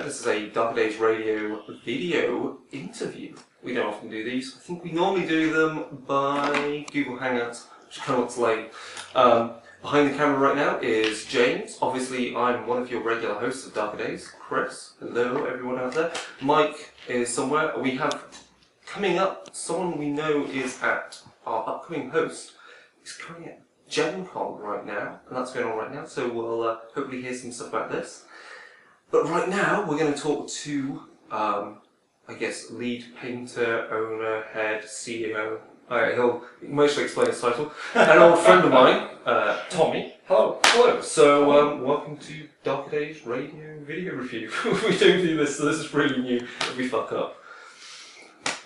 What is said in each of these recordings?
this is a Darker Days Radio video interview. We don't often do these. I think we normally do them by Google Hangouts, which kind of looks lame. Behind the camera right now is James. Obviously, I'm one of your regular hosts of Darker Days. Chris, hello everyone out there. Mike is somewhere. We have coming up someone we know is at our upcoming host. He's currently at Gen Con right now, and that's going on right now, so we'll hopefully hear some stuff about this. But right now, we're going to talk to, I guess, lead painter, owner, head, CEO. He'll mostly explain his title. An old friend of mine, Tommie. Hello. Hello. So, welcome to Darker Days Radio Video Review. We don't do this, so this is really new. If we fuck up,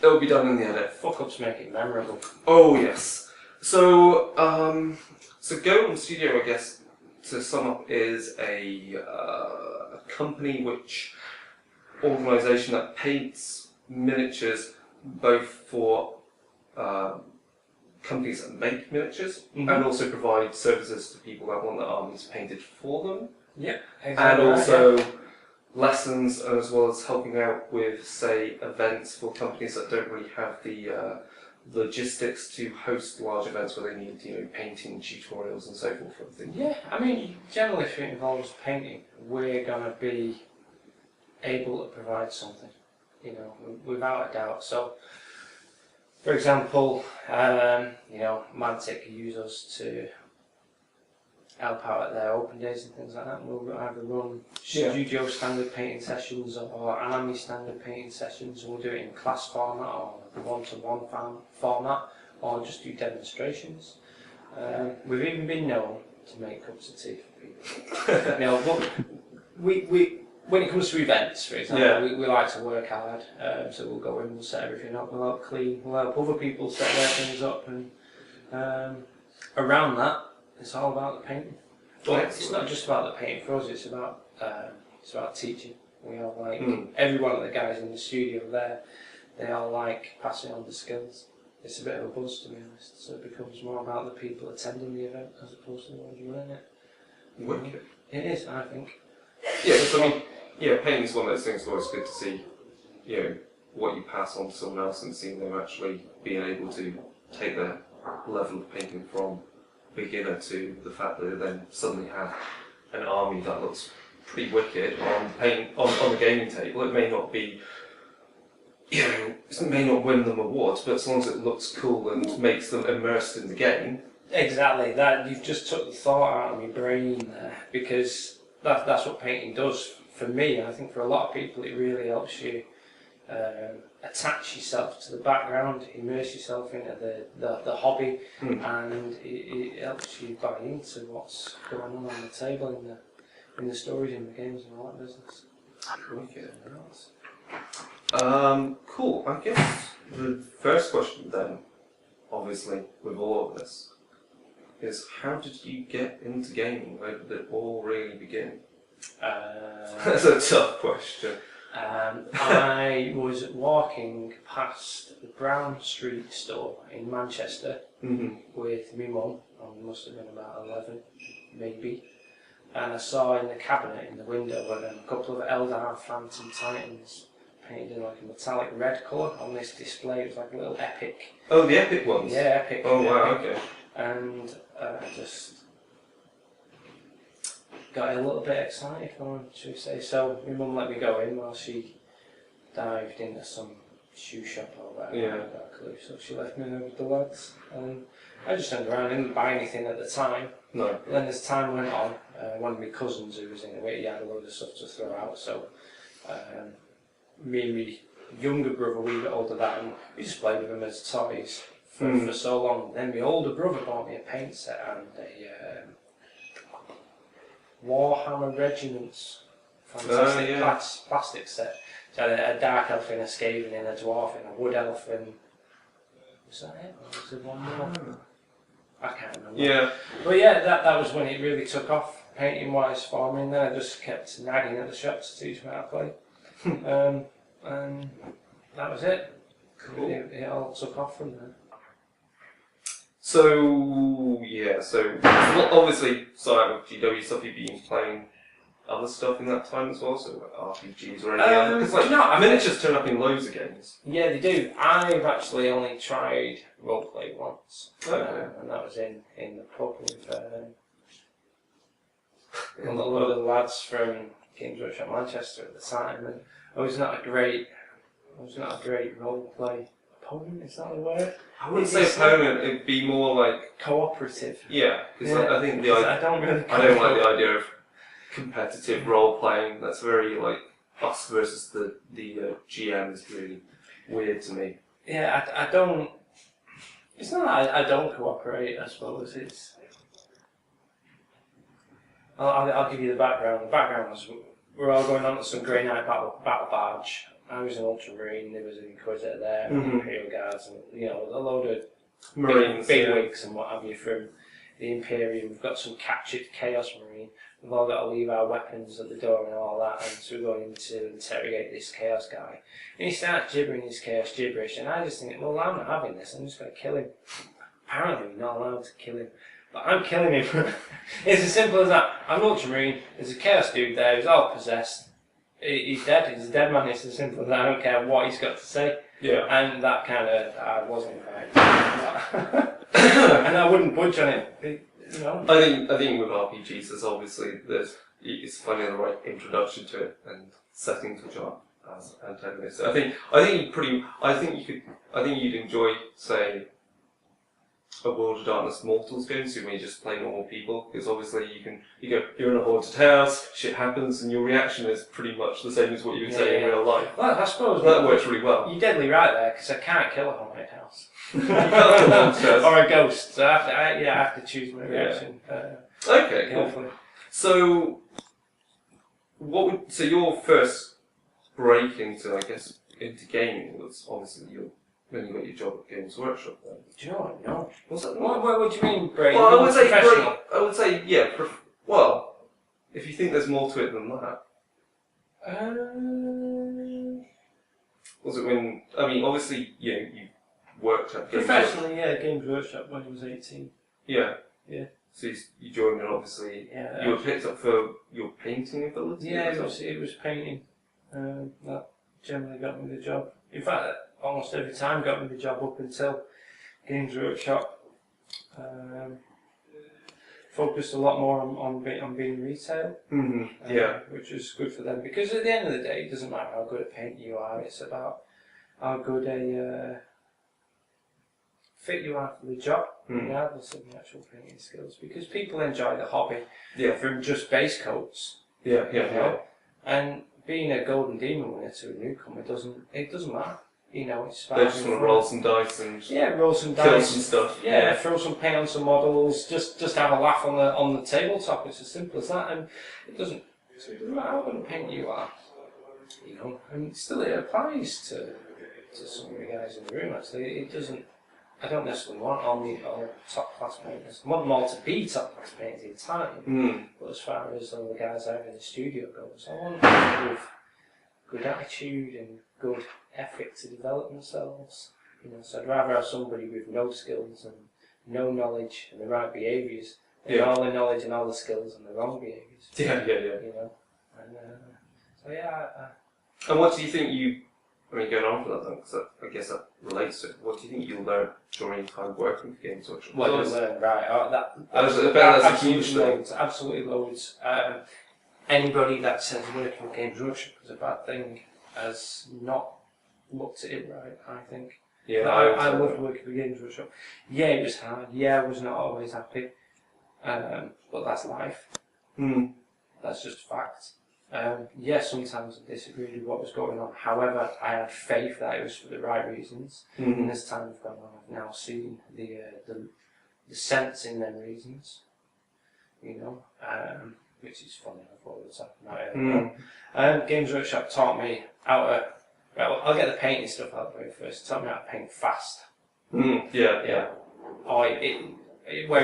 it'll be done in the edit. Fuck ups make it memorable. Oh yes. So, Golem Studio, I guess, to sum up, is a company organisation that paints miniatures both for companies that make miniatures and also provide services to people that want their armies painted for them. Yeah, And exactly. also lessons, as well as helping out with, say, events for companies that don't really have the logistics to host large events where they need, painting tutorials and so forth. Yeah, I mean, generally if it involves painting, we're going to be able to provide something, without a doubt. So, for example, Mantic use us to help out at their open days and things like that. We'll either run studio standard painting sessions or army standard painting sessions. We'll do it in class format or one-to-one format, or just do demonstrations. We've even been known to make cups of tea for people. But when it comes to events, for example, we like to work hard. So we'll go in, we'll set everything up, we'll help clean, we'll help other people set their things up, and around that, it's all about the painting. But it's not just about the painting for us. It's about teaching. We all every one of the guys in the studio there. They all like passing on the skills. It's a bit of a buzz, to be honest. So it becomes more about the people attending the event as opposed to the ones running it. Wicked. It is, I think. Yeah, because painting is one of those things. It's always good to see, what you pass on to someone else and seeing them actually being able to take their level of painting from beginner to the fact that they then suddenly have an army that looks pretty wicked on the gaming table. It may not be, it may not win them awards, but as long as it looks cool and makes them immersed in the game. Exactly, that you've just took the thought out of my brain there, because that's what painting does for me. I think for a lot of people it really helps you attach yourself to the background, immerse yourself into the hobby, and it helps you buy into what's going on the table in the stories, in the games, and all that business. Cool. I guess the first question then, obviously, with all of this, is how did you get into gaming? Where did it all really begin? That's a tough question. I was walking past the Brown Street store in Manchester with my mum. I must have been about 11, maybe. And I saw in the cabinet in the window a couple of Eldar Phantom Titans painted in like a metallic red colour on this display. It was like a little epic. Oh, the epic ones? Yeah, epic. Oh, wow, epic. okay. And I just got a little bit excited for him, should we say. So my mum let me go in while she dived into some shoe shop or whatever. I haven't got a clue. So she left me there with the lads. And I just turned around, I didn't buy anything at the time. No. But then as time went on, one of my cousins who was in it, he had a load of stuff to throw out. So me and my younger brother, we got hold of that, and we just played with them as toys for so long. Then my older brother bought me a paint set and a Warhammer Regiments fantastic plastic set. So I had a dark elf and a Skaven and a dwarf and a wood elf and... Was that it? Or was there one more? I can't remember. Yeah. But yeah, that was when it really took off, painting wise for me, and then I just kept nagging at the shop to teach me how to play. And that was it. Cool. It all took off from there. So, yeah, so obviously, side of GW stuff you've been playing other stuff in that time as well? So like RPGs or anything else? Because like no, miniatures turn up in loads of games. Yeah, they do. I've actually only tried roleplay once, Okay. and that was in the pub with a lot of the lads from Games Workshop Manchester at the time, and I was not a great roleplay opponent. Is that the word? I wouldn't say opponent. It'd be more like cooperative. yeah, because Yeah, I think I don't really. I don't like the idea of competitive role playing. That's very like us versus the GM is really weird to me. Yeah, I don't. It's not that I don't cooperate. I suppose it's. I'll give you the background. The background was we're all going on to some Grey Knight battle barge. I was an Ultramarine. There was an Inquisitor there, Imperial Guards, and a load of Marines, big wigs and what have you from the Imperium. We've got some captured Chaos Marine. We've all got to leave our weapons at the door and all that, and so we're going to interrogate this Chaos guy. And he starts gibbering his Chaos gibberish, and I just think, well, I'm not having this. I'm just going to kill him. Apparently, we're not allowed to kill him. But I'm killing him. It's as simple as that. I'm Ultramarine. There's a Chaos dude there who's all possessed. He's dead. He's a dead man. It's as simple as that. I don't care what he's got to say. Yeah. And that kind of, I wasn't right. And I wouldn't budge on it. I think with RPGs, it's finding the right introduction to it and setting to job as antagonists. I think you'd enjoy, say, a World of Darkness Mortals game, so when you just play normal people, because obviously you're in a haunted house, shit happens, and your reaction is pretty much the same as what you would say in real life. Well, I suppose that works really well. You're deadly right there, because I can't kill a haunted house. You can't kill monsters. Or a ghost, so I have to choose my reaction. Okay, carefully. cool. So, your first break into gaming was obviously when you got your job at Games Workshop then. Do you know what? No. Was that What do you mean break? Well, I would say professional. I would say, yeah, well, if you think there's more to it than that. Was it when, obviously, you worked at Games Workshop. Professionally, yeah, Games Workshop when I was 18. Yeah. Yeah. So you joined and obviously you were picked up for your painting ability? Yeah, it was painting. That generally got me the job. In fact, almost every time got me the job up until Games Workshop. Focused a lot more on being retail, which is good for them, because at the end of the day, it doesn't matter how good a painter you are, it's about how good a fit you are for the job, regardless of the actual painting skills, because people enjoy the hobby from just base coats. And being a Golden Demon winner to a newcomer doesn't matter. It's they just want to roll some dice and roll some dice, kill some stuff. Yeah, throw some paint on some models. Just have a laugh on the tabletop. It's as simple as that, and it doesn't matter how good a painter you are. And still it applies to some of the guys in the room. Actually, it doesn't. I don't necessarily want all top class painters. I want them all to be top class painters in time. But as far as all the guys out in the studio goes, I want them with good attitude and good effort to develop themselves. So I'd rather have somebody with no skills and no knowledge and the right behaviours than all the knowledge and all the skills and the wrong behaviours. And what do you think going on for that then, because I guess that relates to it, what do you think you'll learn during your time working for Games Workshop? What you learn, right? That's a huge thing. Absolutely loads. Anybody that says working with Games Workshop is a bad thing has not looked at it right, I think. Yeah, I loved working with Games Workshop. Yeah, it was hard. Yeah, I was not always happy. But that's life. That's just a fact. Sometimes I disagreed with what was going on. However, I had faith that it was for the right reasons. And as time has gone on, I've now seen the sense in them reasons. Which is funny. I thought we were talking about it. Games Workshop taught me how to. Well, I'll get the painting stuff out of the way first. It taught me how to paint fast. Where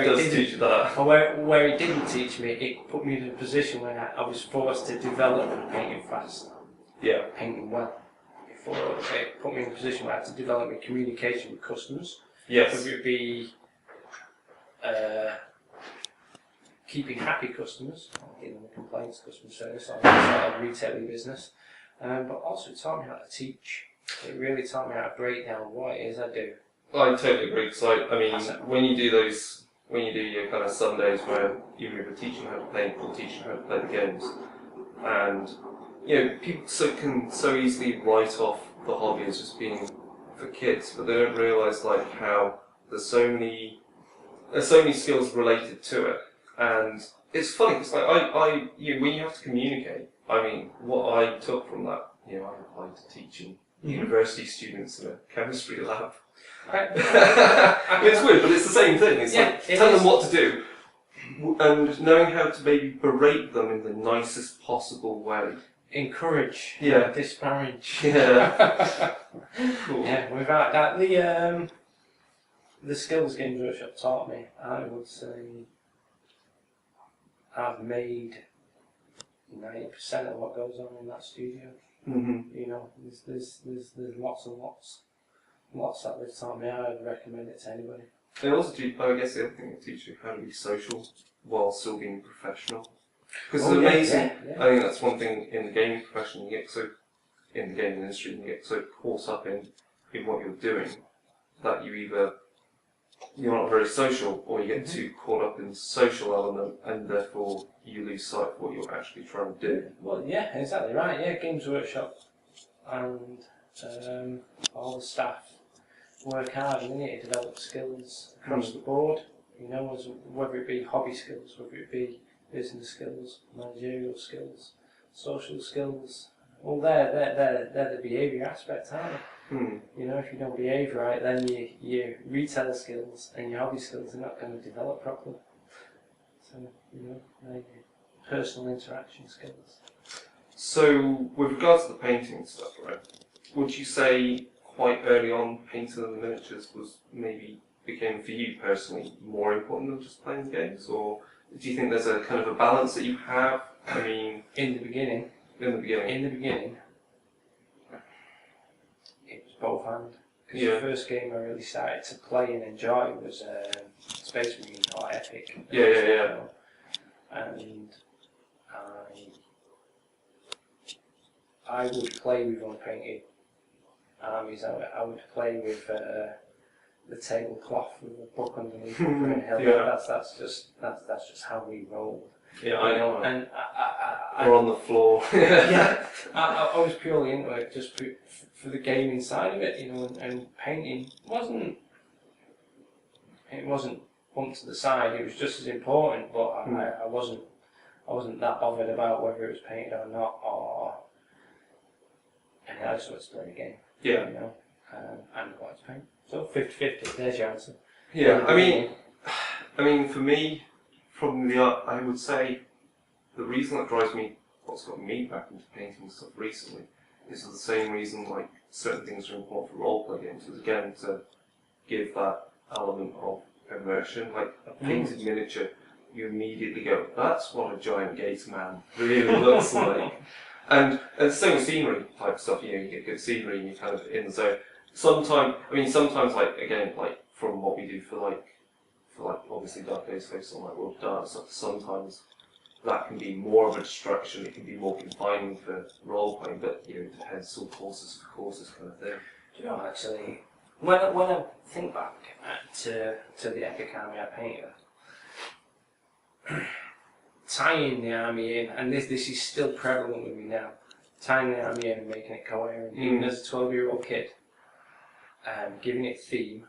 it does teach you that. Where it didn't teach me, it put me in a position where I was forced to develop painting fast. Painting well. Before it put me in a position where I had to develop my communication with customers. Yes. Whether it be keeping happy customers, dealing with complaints, customer service, all that sort of retail business. But also it taught me how to teach. It really taught me how to break down what it is I do. I totally agree, because I mean, when you do your kind of Sundays where you're either teaching how to paint or teaching how to play the games, and people can so easily write off the hobby as just being for kids, but they don't realise like how there's so many skills related to it, and it's funny because like when you have to communicate, I mean, what I took from that, I applied to teaching university students in a chemistry lab. It's weird, but it's the same thing. It's like tell them what to do, and knowing how to maybe berate them in the nicest possible way. Encourage, disparage. Yeah. Cool. Yeah, without that, the skills Games Workshop taught me, I would say I've made 90% of what goes on in that studio. There's lots and lots that they've taught me. I would recommend it to anybody. They also I guess the other thing they teach you how to be social while still being professional. Because it's amazing. Yeah. I think that's one thing in the gaming profession. In the gaming industry, you get so caught up in what you're doing that you're not very social, or you get too caught up in the social element, and therefore you lose sight of what you're actually trying to do. Well, yeah, exactly right. Yeah, Games Workshop and all the staff work hard and they need to develop skills across the board. Whether it be hobby skills, whether it be business skills, managerial skills, social skills. Well, they're the behaviour aspect, aren't they? If you don't behave right, then your retail skills and your hobby skills are not going to develop properly. So, your personal interaction skills. So, with regards to the painting stuff, right, would you say quite early on painting the miniatures became for you personally more important than just playing the games, or do you think there's a kind of a balance that you have? I mean, in the beginning, it was both and. Because the first game I really started to play and enjoy was Space Marine or Epic. Yeah. And I would play with unpainted armies. I would play with the tablecloth with a book underneath it. That's just how we rolled. Yeah, I know. And or on the floor. I was purely into it just for the gaming side of it, and painting wasn't bumped to the side. It was just as important, but I wasn't that bothered about whether it was painted or not, and I just wanted to play the game. Yeah. And I wanted to paint. So 50-50, there's your answer. Yeah, I mean, for me, from the art, I would say the reason that drives me, what's got me back into painting stuff recently, is for the same reason like certain things are important for role-play games, is again to give that element of immersion. Like a painted miniature, you immediately go, that's what a giant gator man really looks like. And the same with scenery type stuff, you get good scenery and you're kind of in the zone. Sometimes like, again, like from what we do for obviously Dark Days Face on like World of Dark stuff, sometimes that can be more of a distraction, it can be more confining for role playing, but it depends on courses for courses kind of thing. Do you know, actually, when I think back to the epic army I painted, tying the army in, and this is still prevalent with me now, tying the army in and making it coherent, even as a 12-year-old kid, giving it theme,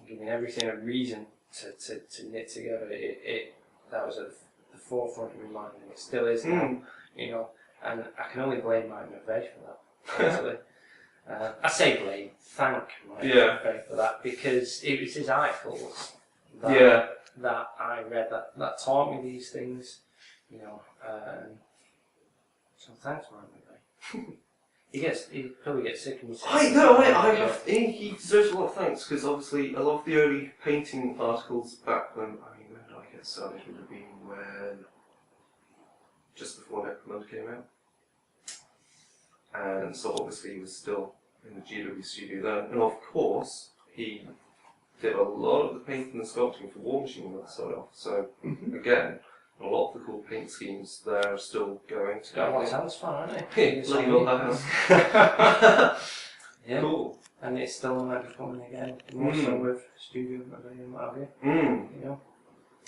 giving everything a reason to knit together, that was at the forefront of my mind, and it still is now, and I can only blame Mike McVeigh for that, honestly. I say blame, thank Mike McVeigh for that, because it was his articles that I read that taught me these things, so thanks Mike McVeigh. He probably gets sick of me saying I think he deserves a lot of thanks, because obviously a lot of the early painting articles back when did I get started? Would have been just before Necromunda came out. And so obviously he was still in the GW studio then, and of course he did a lot of the painting and sculpting for War Machine when I started off. So again, a lot of the cool paint schemes there are still going. Got what sounds fun, aren't they? Bloody well has. Yeah. Cool. And it's still might be coming again, more so with Studio and what have you. You know.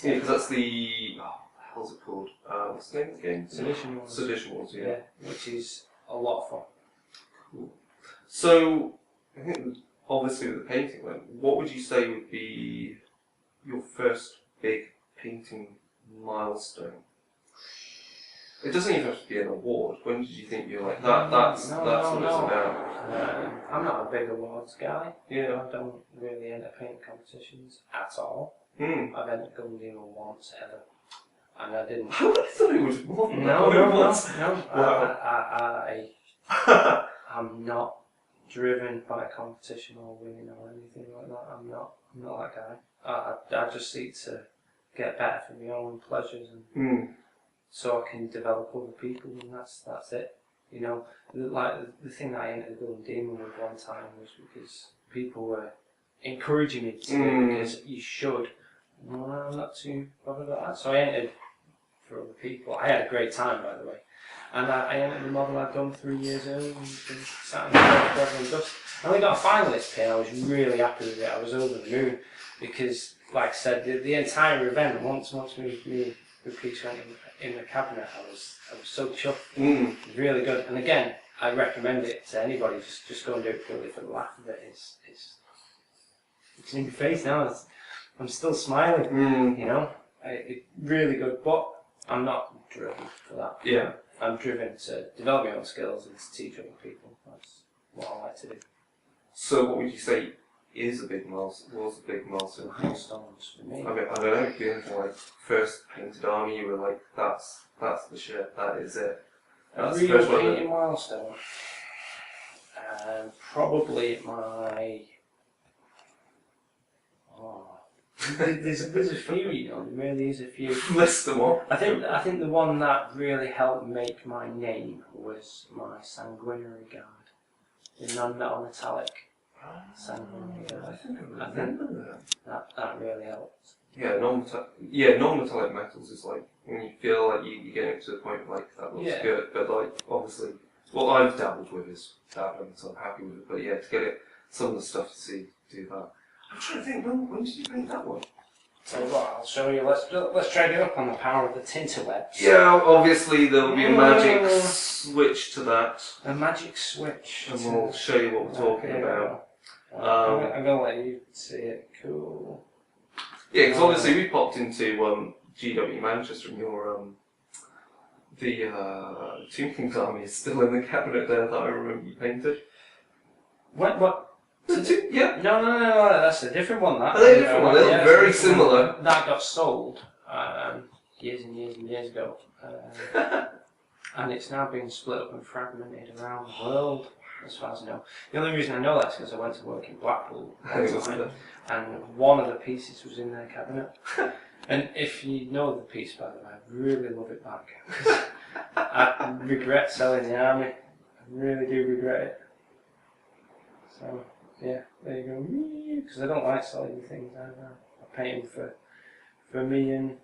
Yeah, because that's the how's it called? What's the name of the game? Sedition Wars. Sedition Wars, yeah. Which is a lot of fun. Cool. So, I think obviously with the painting, then, what would you say would be your first big painting milestone? It doesn't even have to be an award. When did you think you're like that's what it's about? I'm not a big awards guy. Yeah. I don't really enter paint competitions at all. Hmm. I've entered Golem once ever, and I didn't. I would have thought it was more than that. No. Wow. I'm not driven by competition or winning or anything like that. I'm not that guy. I just seek to get better for my own pleasures and so I can develop other people, and that's it. You know, the thing that I entered the Golden Demon with one time was because people were encouraging me to do it because you should. Well, I'm not too bothered about that. So I entered for other people. I had a great time, by the way. And I entered the model I'd done 3 years earlier and been sat in the cover and dust. I only got a finalist pin. I was really happy with it. I was over the moon because, like I said, the entire event, once me the piece went in the cabinet, I was so chuffed. It was really good. And again, I recommend it to anybody. Just go and do it purely for the laugh of it. It's in my face now. I'm still smiling. You know, it's really good. But I'm not driven for that. Yeah. I'm driven to develop my own skills and to teach other people. That's what I like to do. So, what would you say is a big milestone? Was a big milestone? Milestones for me. I mean, I don't know. If you're anything like first painted army, you were like, that's the shit. That is it. That's A the real first one. painting milestone. Probably my. There's a few, you know. There really is a few. List them all. I think the one that really helped make my name was my Sanguinary Guard, the non-metal metallic Sanguinary Guard. I think I remember that. That really helped. Yeah, non-metallic metals is like when you feel like you get it to the point of like that looks good, but like obviously, what I've dabbled with is dabbling, so I'm happy with it. But yeah, to get it, some of the stuff to do that. I'm trying to think, when did you paint that one? So what, I'll show you. Let's drag it up on the power of the tinterwebs. Yeah, obviously there'll be a magic switch to that. A magic switch. And we'll show you what we're talking about. I'm going to let you see it. Cool. Yeah, because obviously we popped into GW Manchester and your the Tomb King's army is still in the cabinet there that I remember you painted. What? Yeah. No, that's a different one. That. They're a different one. They look very similar. That got sold years and years ago, and it's now been split up and fragmented around the world, as far as I know. The only reason I know that is because I went to work in Blackpool one time, and one of the pieces was in their cabinet. And if you know the piece, by the way, I really love it back. I regret selling the army. I really do regret it. So. Yeah, there you go. Because I don't like selling things either. I paint them for me and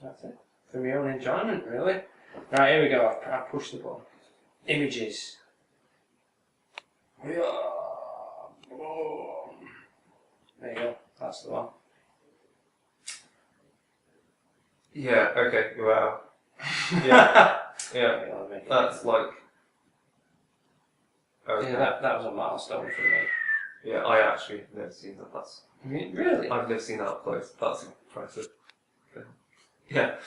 that's it. For my own enjoyment, really. Right, here we go. I push the button. Images. There you go. That's the one. Yeah. Okay. Wow. Yeah. Yeah. That's like. Okay. Yeah, that was a milestone for me. Yeah, I actually have never seen that. That's really? I've never seen that up close. That's impressive. Yeah.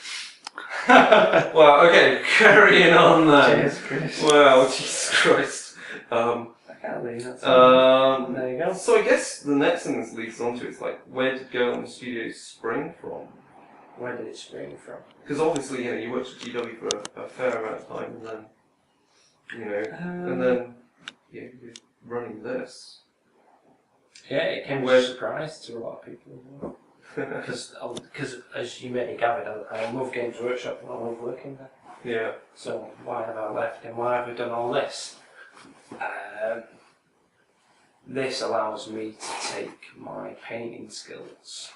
Well, okay, carrying on then. Cheers, Chris. Wow, Jesus Christ. I can't leave that. There you go. So I guess the next thing this leads on to is like, where did Golem Studios spring from? Where did it spring from? Because obviously, you worked at GW for a fair amount of time, and then, and then. Yeah, you're running this. Yeah, it came as a surprise to a lot of people as well. Because as you may have gathered, I love Games Workshop and I love working there. Yeah. So why have I left and why have I done all this? this allows me to take my painting skills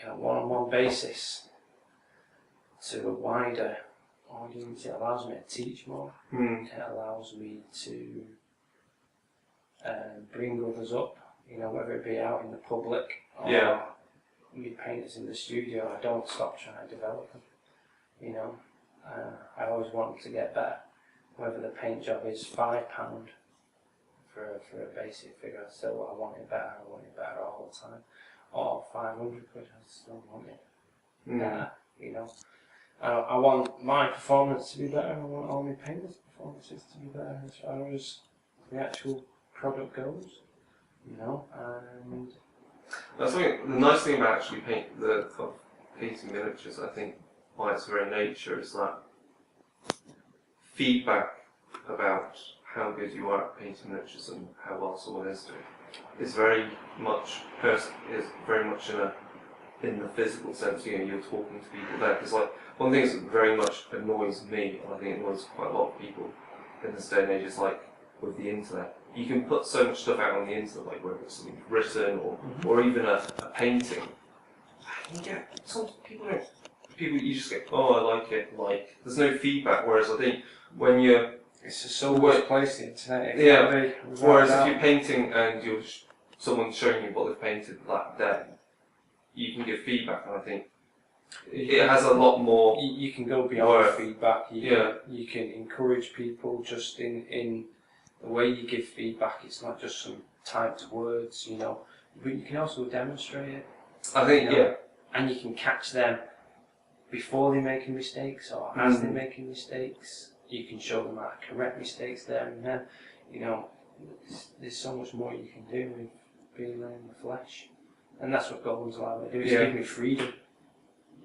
on a one-on-one basis to a wider audience. It allows me to teach more. It allows me to bring others up, whether it be out in the public or me painters in the studio. I don't stop trying to develop them. I always want them to get better. Whether the paint job is £5 for a basic figure, I want it better. I want it better all the time. Or 500 quid, I still want it better. I want my performance to be better. I want all my painters' performances to be better as far as the actual product goes. And that's something. The nice thing about actually painting miniatures, I think, by its very nature, is that feedback about how good you are at painting miniatures and how well someone is doing is very much in the physical sense. You're talking to people there. Because one thing that very much annoys me, and I think it annoys quite a lot of people in this day and age, is with the internet. You can put so much stuff out on the internet, whether it's something written or even a painting. And you get some people you just get, oh, I like it. There's no feedback. Whereas I think when you're it's a soulless place, the internet. Whereas if you're painting and someone's showing you what they've painted that day, you can give feedback, and I think it has a lot more. You can go beyond feedback. You can encourage people just in the way you give feedback. It's not just some typed words, but you can also demonstrate it. I think, and you can catch them before they're making mistakes or as they're making mistakes. You can show them how to correct mistakes there and then. There's so much more you can do with being there in the flesh. And that's what Golem's allowed me to do, is give me freedom.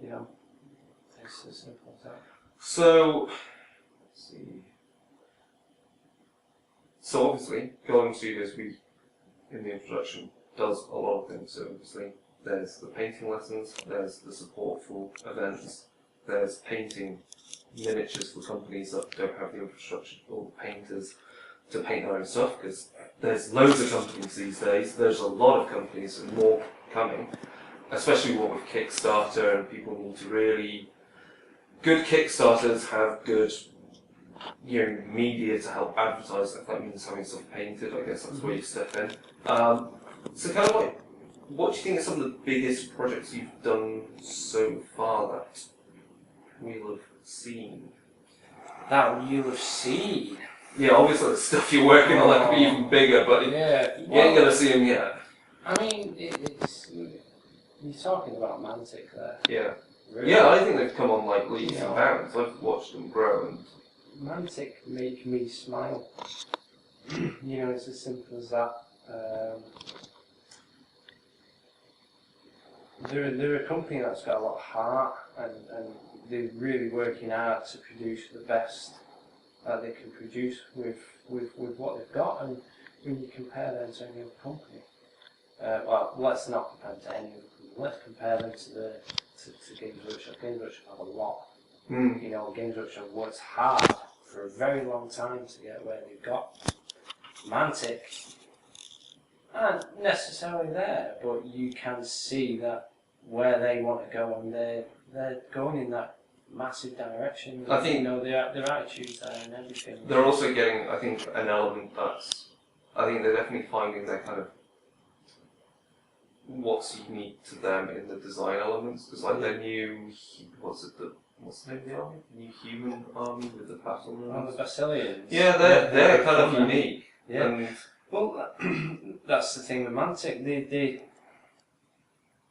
It's as simple as that. So, let's see. So obviously, Golem Studios, in the introduction, does a lot of things. So obviously, there's the painting lessons, there's the support for events, there's painting miniatures for companies that don't have the infrastructure or the painters to paint their own stuff, because there's loads of companies these days. There's a lot of companies and more coming, especially with Kickstarter, and people need to really... Good Kickstarters have good media to help advertise. If that means having stuff painted, I guess that's where you step in. So kind of what do you think are some of the biggest projects you've done so far that we'll have seen? That you'll have seen? Yeah, obviously the stuff you're working on could be even bigger, but you ain't going to see them yet. I mean, you're talking about Mantic there. Yeah. Really? Yeah, I think they've come on leaps and bounds. I've watched them grow. And Mantic make me smile. It's as simple as that. They're a company that's got a lot of heart, and they're really working hard to produce the best that they can produce with what they've got. And when you compare them to any other company, well, let's not compare them to any other company. Let's compare them to Games Workshop. Games Workshop have a lot. Games Workshop works hard for a very long time to get where they've got. Mantic aren't necessarily there, but you can see that where they want to go, and they're going in that massive direction. I think their attitudes there and everything. They're also getting, I think, an element I think they're definitely finding their kind of what's unique to them in the design elements. Because their new, what's the name of the army? New human army with the battle rooms. The Basilians. Yeah, they're kind of unique. Yeah. And well, that's the thing with Mantic.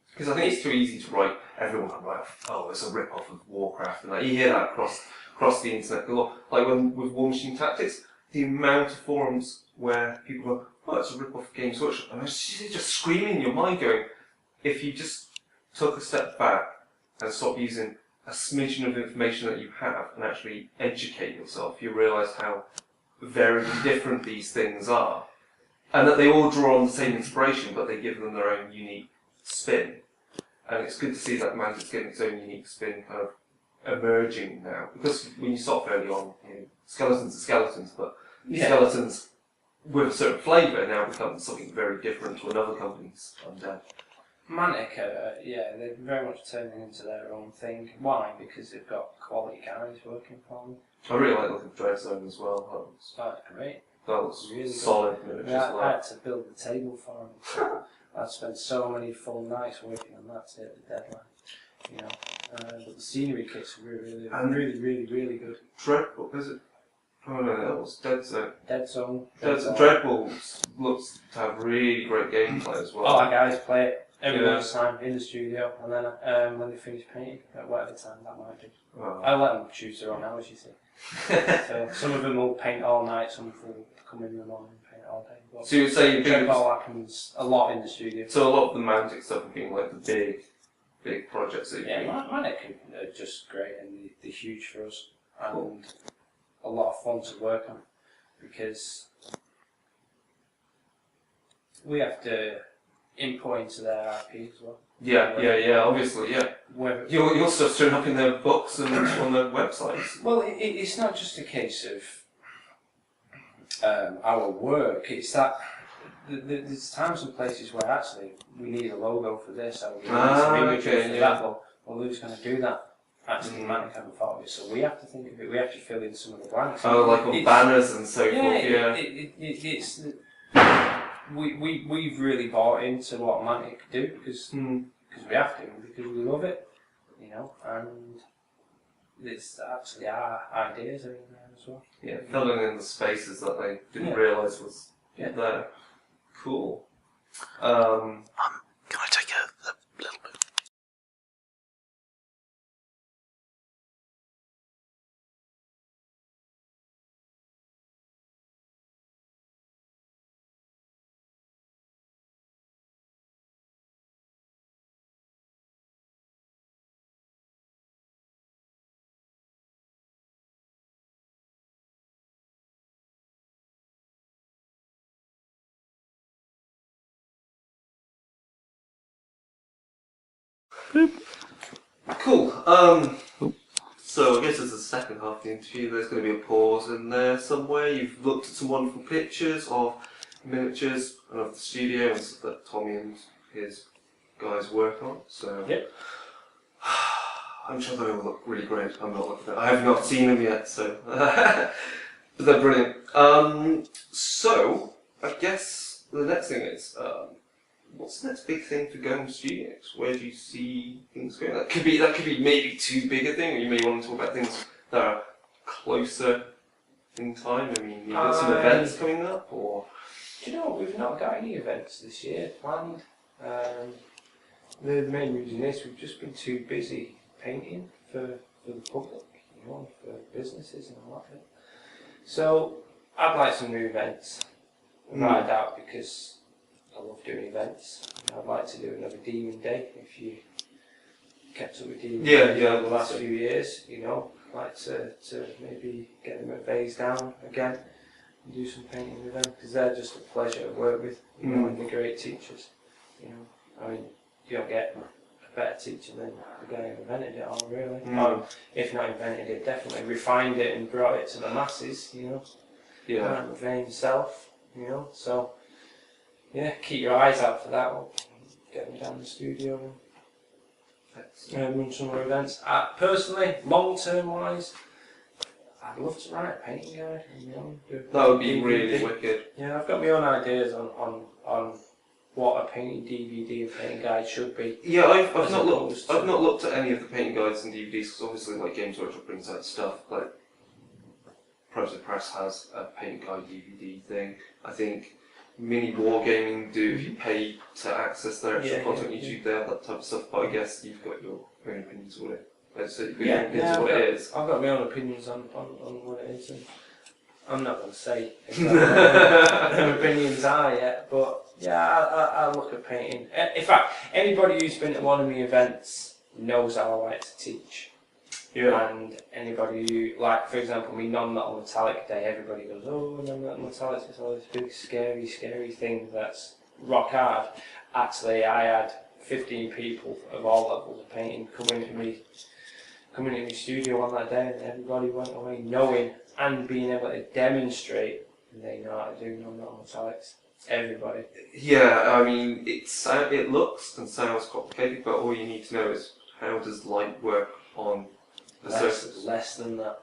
Because I think it's too easy to write. Everyone can write, oh, it's a rip-off of Warcraft, and you hear that across the internet a lot. With War Machine Tactics, the amount of forums where people go, oh, it's a rip-off of Games Workshop, and it's just screaming in your mind, going, if you just took a step back and stopped using a smidgen of information that you have and actually educate yourself, you realise how very different these things are, and that they all draw on the same inspiration, but they give them their own unique spin. And it's good to see that Mantic's getting its own unique spin kind of emerging now. Because when you start early on, skeletons are skeletons, but skeletons with a certain flavour now becomes something very different to another company's undead. Mantic, yeah, they're very much turning into their own thing. Why? Because they've got quality guys working for them. I really like looking at Dread Zone as well. That's great. That looks Really solid. Yeah, I had to build the table for them. I've spent so many full nights working on that to hit the deadline. You know, but the scenery kits are really good. Dreadball, is it? Oh no, that was Dead Zone. Dead Zone. Dreadball looks to have really great gameplay as well. All our guys play it every time in the studio, and then when they finish painting, at whatever time that might be. Wow. I let them choose their own hours, you see. So some of them will paint all night, some of them will come in the morning and paint all day. But so you'd say Dreadball happens a lot in the studio. So a lot of the Mantic stuff have been like the big projects that you've been... Manic are just great and they're huge for us and a lot of fun to work on because we have to input into their IP as well. Yeah, obviously, yeah. Your stuff's turning up in their books and on their websites. Well, it's not just a case of our work, it's that there's times and places where actually we need a logo for this, or we need some imagery for that, well, who's going to do that? Actually, Manic haven't thought of it, so we have to think of it, we have to fill in some of the blanks. Oh, like on banners and so forth, yeah. We've really bought into what Manic do, because we have to, because we love it, you know, and it's actually our ideas are in there as well. Yeah, filling in the spaces that they didn't realise was there. Cool. Can I take a little bit? Cool. So I guess as the second half of the interview, there's going to be a pause in there somewhere. You've looked at some wonderful pictures of miniatures and of the studio and stuff that Tommie and his guys work on. So I'm sure they will look really great. I'm not looking at them. I have not seen them yet, so but they're brilliant. So I guess the next thing is. What's the next big thing for Golem Studios? Where do you see things going? That could be maybe too big a thing, or you may want to talk about things that are closer in time. I mean, you've got some events coming up, or do you know what? We've not got any events this year planned. The main reason is we've just been too busy painting for the public, you know, for businesses and all that. So I'd like some new events, without a doubt, because I love doing events. I'd like to do another Demon Day if you kept up with Demon Day over the last few years. You know, I'd like to maybe get them at Vase down again and do some painting with them because they're just a pleasure to work with. You know, and they're great teachers. You know, I mean, you don't get a better teacher than the guy who invented it all, really. Or if not invented it, definitely refined it and brought it to the masses. You know, McVeigh himself. You know, so. Yeah, keep your eyes out for that one. Get them down the studio and run some more events. Personally, long-term wise, I'd love to write a painting guide. You know, that would be really wicked. Yeah, I've got my own ideas on what a painting DVD and painting guide should be. Yeah, I've not looked at any of the painting guides and DVDs because obviously, like Games Workshop brings out stuff. Like Proto Press has a painting guide DVD thing. I think. Mini Wargaming do if you pay to access their extra content on YouTube, they have that type of stuff, but I guess you've got your own opinions on it. What it is. I've got my own opinions on what it is, and I'm not going to say exactly what my opinions are yet, but yeah, I look at painting. In fact, anybody who's been to one of my events knows how I like to teach. Yeah. And anybody who, like, for example, me non-metal metallic day, everybody goes, oh, non-metal metallic is all this big, scary thing that's rock hard. Actually, I had 15 people of all levels of painting coming to my studio on that day, and everybody went away knowing and being able to demonstrate and they know how to do non-metallics. Everybody. Yeah, I mean, it looks and sounds complicated, but all you need to know is how does light work on the surface. Less than that.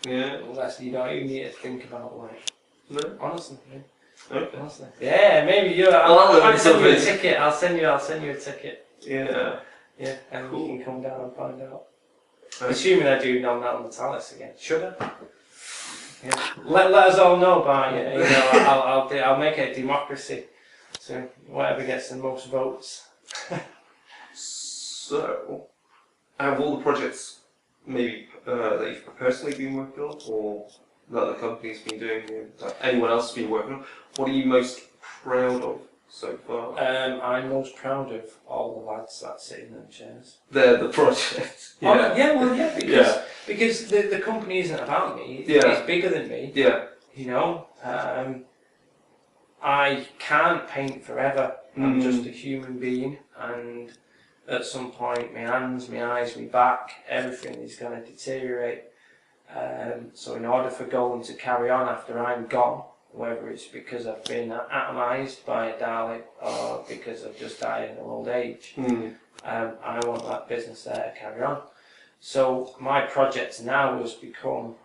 Yeah. Less. You don't even need to think about light. No. Honestly. Yeah. Okay. Honestly. Yeah, maybe you. I'll send you a ticket. I'll send you a ticket. Yeah. Yeah, and Cool. you can come down and find out. Okay. Assuming I do non-metal metallics again. Should I? Yeah. Let us all know by it. You know, I'll make it a democracy. So whatever gets the most votes. So, out of all the projects maybe that you've personally been working on, or that the company's been doing, that anyone else has been working on, what are you most proud of so far? I'm most proud of all the lads that sit in them chairs. They're the project. Yeah. Oh, yeah, well, yeah, because yeah. the company isn't about me. Yeah. It's bigger than me. Yeah. You know, I can't paint forever. I'm just a human being, and at some point, my hands, my eyes, my back, everything is going to deteriorate. So in order for Golem to carry on after I'm gone, whether it's because I've been atomised by a Dalek or because I've just died in old age, I want that business there to carry on. So my project now has become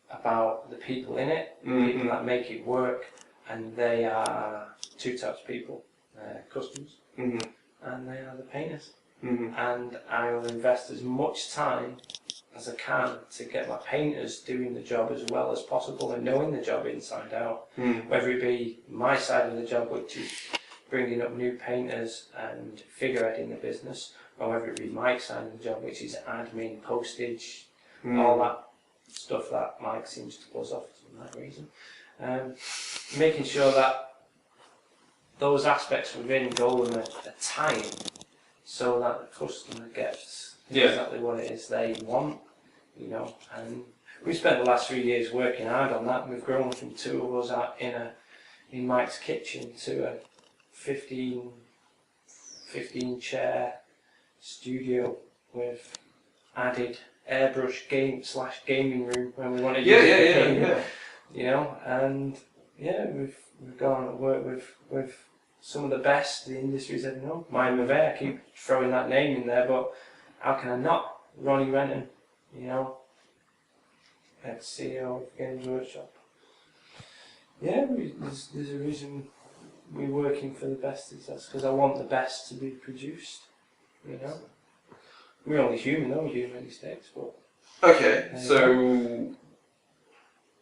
about the people in it, people that make it work, and they are two types of people, customers, and they are the painters. And I will invest as much time as I can to get my painters doing the job as well as possible and knowing the job inside out, whether it be my side of the job, which is bringing up new painters and figureheading the business, or whether it be Mike's side of the job, which is admin, postage, all that stuff that Mike seems to buzz off for that reason. Making sure that those aspects within Golem are tight so that the customer gets exactly what it is they want, you know. And we spent the last 3 years working hard on that. We've grown from 2 of us in Mike's kitchen to a 15 chair studio with added airbrush gaming room when we wanted to use it. You know, and we've gone and worked with some of the best the industry's ever known. Mine Mavere, I keep throwing that name in there, but how can I not? Ronnie Renton, you know, ex-CEO of Games Workshop. Yeah, there's a reason we're working for the best. That's because I want the best to be produced, you know. We're only human, though, we do make mistakes, but... Okay, so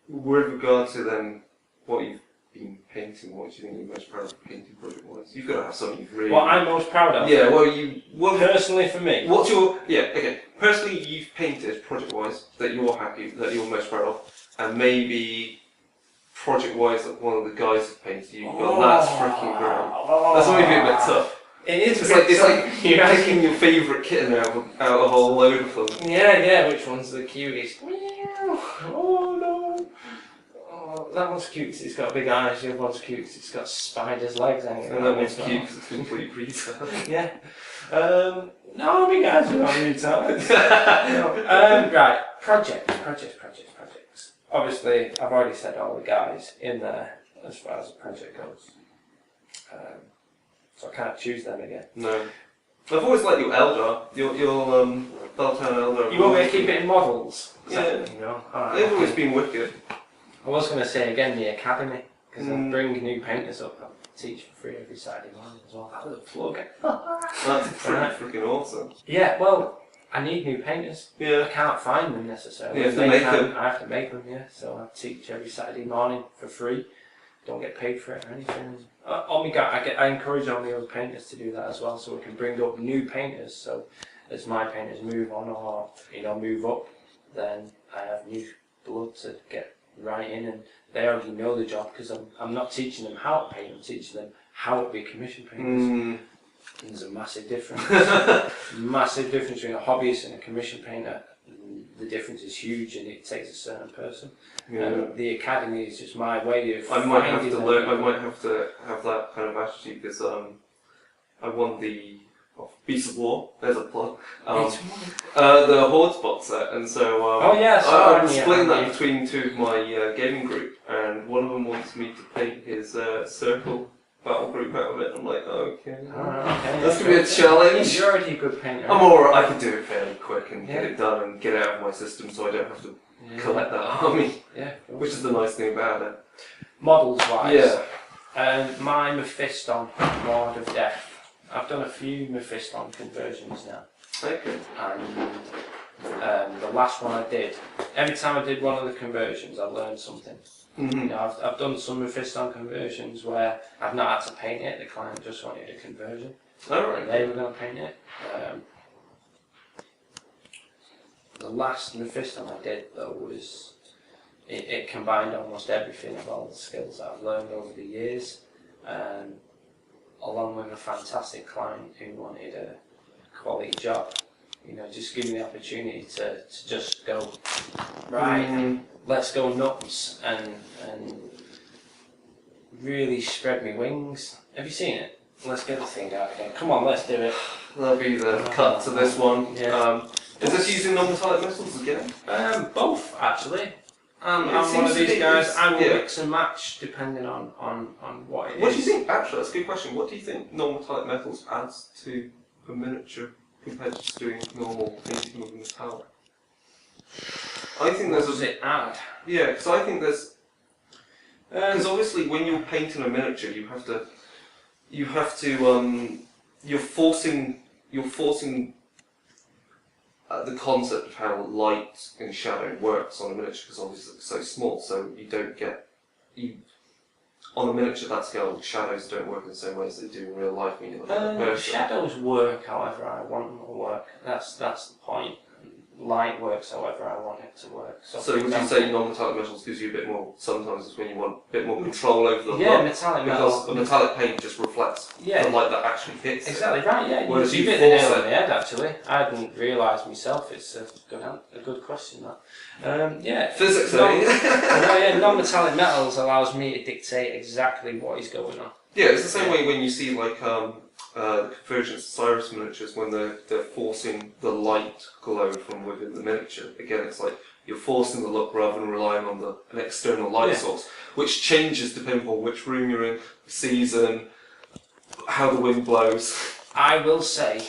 with regard to then what you've been painting, what do you think you're most proud of painting project-wise? You've got to have something you've really... What I'm most proud of? Yeah, personally for me? What's your... Yeah, okay. Personally, you've painted project-wise that you're happy, that you're most proud of, and maybe project-wise that one of the guys has painted you've gone, that's freaking great. That's maybe a bit tough. It is. It's like you're picking your favourite kitten out of a whole load of them. Yeah, which one's the cutest? Oh no! Oh, that one's cute because it's got big eyes, the other one's cute because it's got spider's legs hanging out. And that one's cute because it's complete retard. Yeah. No, my guys are not retards. Right, projects. Obviously, I've already said all the guys in there as far as the project goes. So I can't choose them again. No. I've always liked your Eldar, your Belltown Eldar. You want me to keep it in models? Yeah. You know? They've always been wicked. I was going to say again the academy, because I bring new painters up. I teach for free every Saturday morning as well. That was a plug. That's pretty freaking awesome. Yeah, well, I need new painters. Yeah. I can't find them necessarily. You have to make them. I have to make them, yeah. So I teach every Saturday morning for free. Don't get paid for it or anything. I encourage all the other painters to do that as well, so we can bring up new painters. So as my painters move on or move up, then I have new blood to get right in, and they already know the job because I'm not teaching them how to paint. I'm teaching them how to be commission painters. There's a massive difference. Massive difference between a hobbyist and a commission painter. The difference is huge, and it takes a certain person. Yeah. The academy is just my way of. I might have to learn. I might have to have that kind of attitude because I won the Beast of War. There's a plug. It's The Hordes box set, and so Oh, yeah, so I'm yeah, splitting that yeah. between two of my gaming group, and one of them wants me to paint his circle battle group out of it. I'm like, okay, okay. that's gonna be a challenge. You're already a good painter. I'm alright. I can do it fairly quick and get Yeah. it done and get it out of my system, so I don't have to Yeah. collect that army, Yeah. which is the nice thing about it. Models wise. Yeah. My Mephiston Lord of Death. I've done a few Mephiston conversions now. Okay. And the last one I did, every time I did one of the conversions, I learned something. Mm-hmm. You know, I've done some Mephiston conversions where I've not had to paint it, the client just wanted a conversion. Alright. And they were going to paint it. The last Mephiston I did, though, was it combined almost everything of all the skills that I've learned over the years, along with a fantastic client who wanted a quality job. You know, just give me the opportunity to just go, right, let's go nuts and really spread my wings. Have you seen it? Let's get the thing out again. Come on, let's do it. That'll be the cut to this one. Yeah. Is this using non-metallic metals again? Both, actually. I'm It one seems of to these be- guys. I will yeah. mix and match depending on what it is. What do you think? Actually, that's a good question. What do you think non-metallic metals adds to a miniature compared to just doing normal painting with metallic? I think What there's does it add? yeah, because I think there's because obviously when you're painting a miniature, you have to you're forcing the concept of how light and shadow works on a miniature, because obviously it's so small, so you don't get on a miniature that scale, shadows don't work in the same way as they do in real life when you look at a person. Shadows work however I want them to work. That's the point. Light works however I want it to work. So for would you example, say non-metallic metals gives you a bit more, sometimes it's when you want a bit more control over the yeah, look, metallic because metal. a metallic paint just reflects Yeah. the light that actually hits it. Exactly right. Yeah, Whereas you you hit the nail force on the head. Actually, I didn't realise myself. It's a good question. That. Yeah. Physics, Non- eh? no, yeah, non-metallic metals allows me to dictate exactly what is going on. Yeah, it's the same way when you see like the Convergence Cyrus miniatures when they're forcing the light glow from within the miniature. Again, it's like you're forcing the look rather than relying on an external light source, which changes depending on which room you're in, the season, how the wind blows. I will say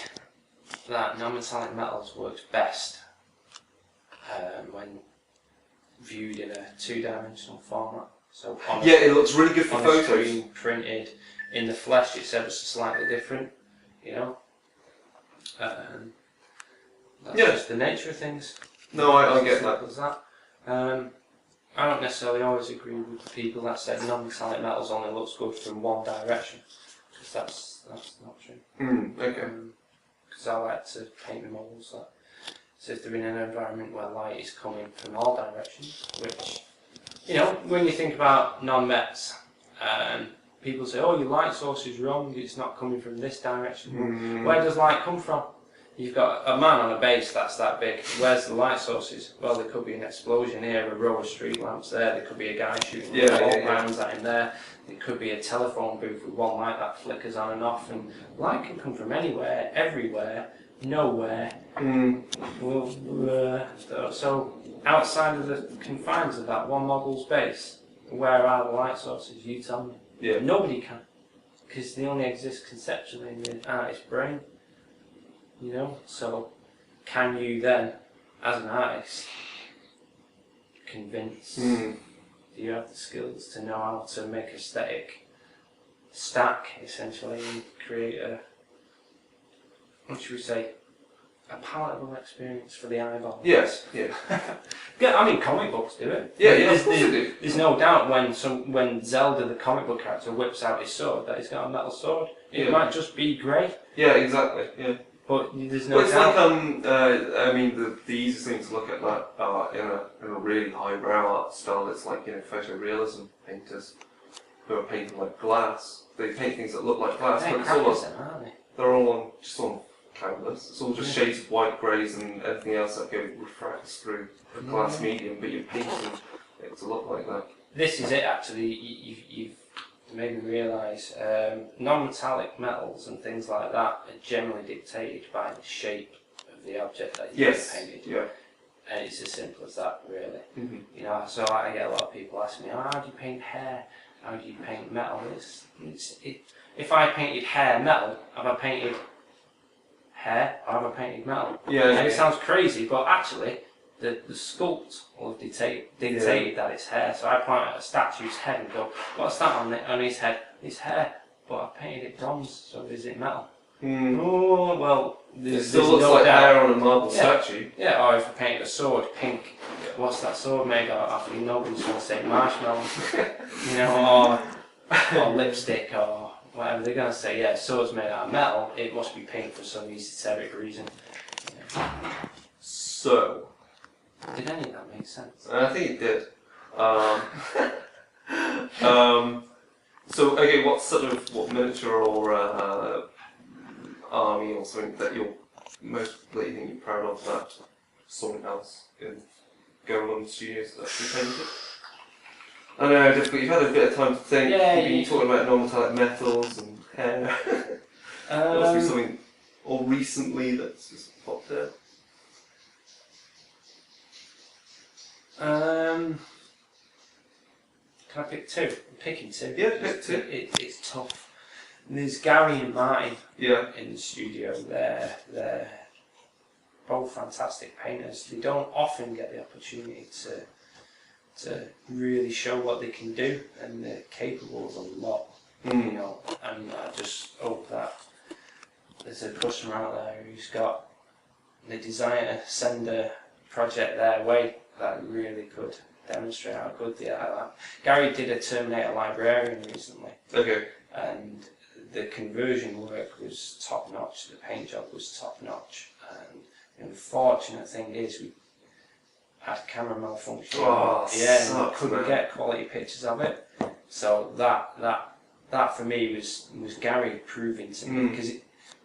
that non-metallic metals works best when viewed in a two-dimensional format. So on Yeah, it looks really good for on a photos. screen printed. In the flesh, it's ever so slightly different, you know. That's just the nature of things. No, I get that. As that. I don't necessarily always agree with the people that say non-metallic metals only looks good from one direction, because that's not true. Okay. Because I like to paint the models that, so if they're in an environment where light is coming from all directions, which, you know, when you think about non-mets, people say, oh, your light source is wrong, it's not coming from this direction. Where does light come from? You've got a man on a base that's that big. Where's the light sources? Well, there could be an explosion here, a row of street lamps there, there could be a guy shooting rounds at him there, there could be a telephone booth with one light that flickers on and off, and light can come from anywhere, everywhere, nowhere. So, outside of the confines of that one model's base, where are the light sources? You tell me. Yeah. Nobody can, because they only exist conceptually in the artist's brain. You know, so can you then, as an artist, convince? Do you have the skills to know how to make aesthetic stack essentially and create a, what should we say, a palatable experience for the eyeball? Yes. Yeah. Yeah, I mean, comic books do it. Yeah. Of course they do. There's no doubt when Zelda, the comic book character, whips out his sword that he's got a metal sword. It might just be grey. Yeah. Exactly. Yeah. But there's no Well, it's doubt. like I mean, the easiest thing to look at that in a really highbrow art style. It's like, you know, photorealism painters who are painting like glass. They paint things that look like glass, They're but it's all crackers then, aren't they? they're all just on canvas. It's all just shades of white, greys, and everything else that refracts through a glass medium. But you're painting it to look like that. This is it actually. made me realise non-metallic metals and things like that are generally dictated by the shape of the object that you've painted. Yeah. And it's as simple as that, really. Mm-hmm. You know, so I get a lot of people asking me, oh, how do you paint hair? How do you paint metal? If I painted hair metal, have I painted hair or have I painted metal? Yeah. And it sounds crazy, but actually, the sculpt will have dictated that it's hair. So I point at a statue's head and go, what's that on his head? It's hair, but I painted it bronze, so is it metal? Oh, well, it still looks like hair on a marble statue. Yeah, or if I painted a sword pink, what's that sword made of? I mean, nobody's going to say marshmallow, you know, or lipstick or whatever. They're going to say, yeah, sword's made out of metal, it must be pink for some esoteric reason. So, did any of that make sense? I think it did. So, okay, what miniature or army or something that you're that you think you're proud of that someone else in Golem Studios that you painted? I know, difficult. You've had a bit of time to think. Yeah, you've been talking about non-metallic metals and hair. There must be something, or recently that's just popped out. Can I pick two? I'm picking two. Yeah, pick two. It's tough. There's Gary and Martin in the studio. They're both fantastic painters. They don't often get the opportunity to really show what they can do, and they're capable of a lot. You know, and I just hope that there's a customer out there who's got the desire to send a project their way that really could demonstrate how good they are. Gary did a Terminator Librarian recently. Okay. And the conversion work was top notch, the paint job was top notch, and the unfortunate thing is we had camera malfunction. And we couldn't get quality pictures of it. So that for me was Gary proving to me, because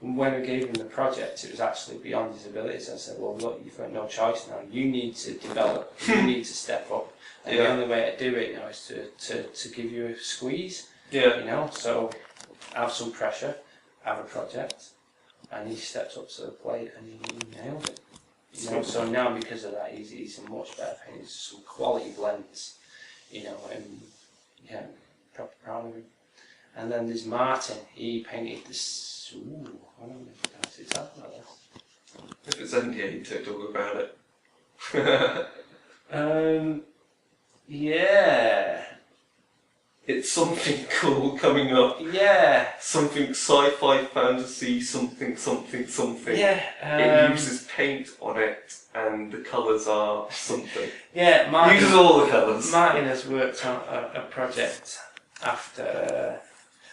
when I gave him the project, it was actually beyond his abilities. I said, well, look, you've got no choice now. You need to develop. You need to step up. And the only way to do it now is to give you a squeeze. Yeah. You know, so have some pressure, have a project, and he stepped up to the plate and he nailed it. You know, so now because of that, he's a much better painter. He's some quality blends, you know, and yeah, proper proud of him. And then there's Martin. He painted this. Ooh, I don't know if I can actually talk about this. If it's NDA, you talk about it. Yeah. It's something cool coming up. Yeah. Something sci-fi fantasy, something. Yeah. It uses paint on it, and the colours are something. Yeah, Martin. Uses all the colours. Martin has worked on a project after.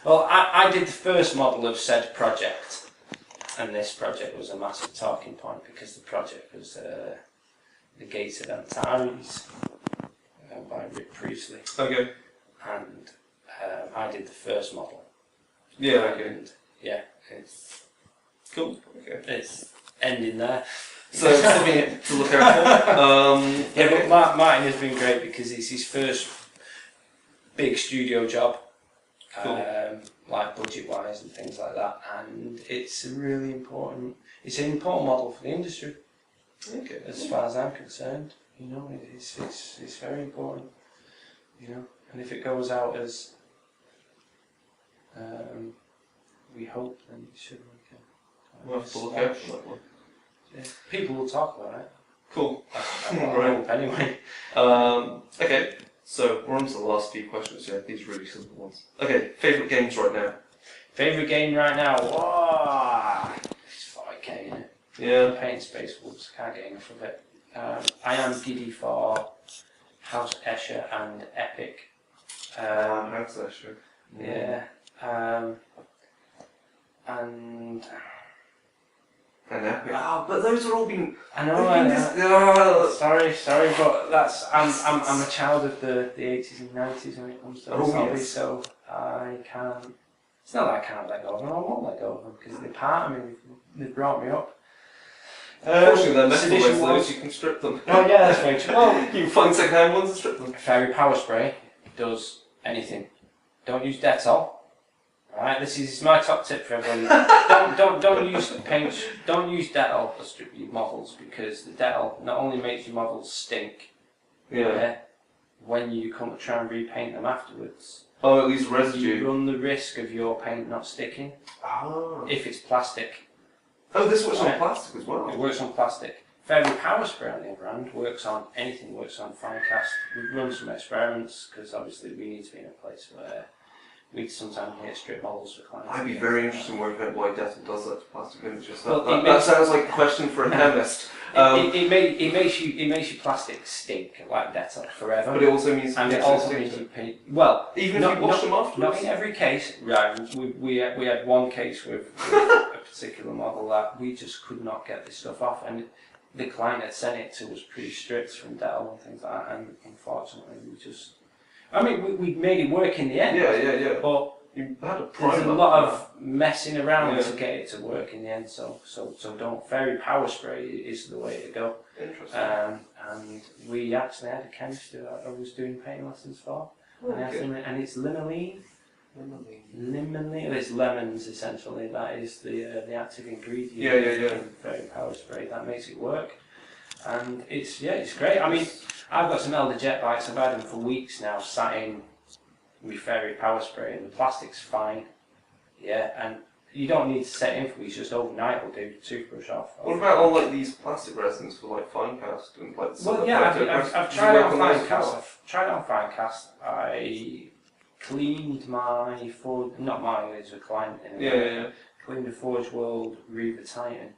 Well, I did the first model of said project, and this project was a massive talking point because the project was The Gated Antares by Rick Priestley. Okay. And I did the first model. Yeah, okay. And yeah, it's cool. Okay. It's ending there. So it's something to look out for. Yeah, but Martin has been great because it's his first big studio job. Cool. Like budget-wise and things like that, and it's an important model for the industry. Okay. As far as I'm concerned, you know, it's very important. You know, and if it goes out as we hope, then it should work out. We'll have to look out for that one. Yeah. People will talk about it. Cool. I hope anyway. Okay. So we're on to the last few questions here. These are really simple ones. Okay, favourite games right now? Favourite game right now? Whoa! It's 5K, isn't it? Yeah. I'm playing Space Wolves, can't get enough of it. I am giddy for House Escher and Epic. House Escher. Yeah. And Epic. Oh, but those are all been. I know. Sorry, but that's I'm a child of the 80s and 90s when it comes to hobbies, so I can't. It's not that I can't let go of them. I won't let go of them because they're part of me. They've brought me up. Unfortunately, they're metal ones, so you can strip them. Oh yeah, that's very true. Well, you can find second-hand ones and strip them. Fairy Power Spray does anything. don't use Dettol. Right, this is my top tip for everyone. don't use paint. Don't use Dettol to strip your models, because the Dettol not only makes your models stink. Yeah. When you come to try and repaint them afterwards. Oh, at least residue. You run the risk of your paint not sticking. Ah. If it's plastic. Oh, this works on plastic as well. It works on plastic. Fairy Power Spray, on the other hand, works on anything. Works on fine cast. We've run some experiments because obviously we need to be in a place where we sometimes need to strip models for clients. I'd be very interested in working out why Dettol does that to plastic images. Well, that sounds like a question for a chemist. It makes your plastic stink like Dettol forever. But it also means and it also means you paint. Well, even if you wash them afterwards. Not in every case. Right. We had one case with a particular model that we just could not get this stuff off, and the client had sent it to us pretty strict from Dettol and things like that, and unfortunately we just. I mean, we made it work in the end. Yeah. But you had a there's a lot of messing around to get it to work in the end. So don't. Fairy Power Spray is the way to go. Interesting. And we actually had a chemist who I was doing painting lessons for, and it's limonene. Limonene. It's lemons essentially. That is the active ingredient. Yeah. In Fairy Power Spray that makes it work. And it's great. I mean, I've got some Elder Jet bikes. I've had them for weeks now, sat in with Fairy Power Spray, and the plastic's fine. Yeah, and you don't need to set in for weeks. Just overnight will do. Toothbrush off. What about all like these plastic resins for like fine cast and like? Well, yeah, I've tried it on fine cast. I've tried it on fine cast. I cleaned my Forge, not mine. It's a client. Yeah. Cleaned the Forge World Reaver Titan.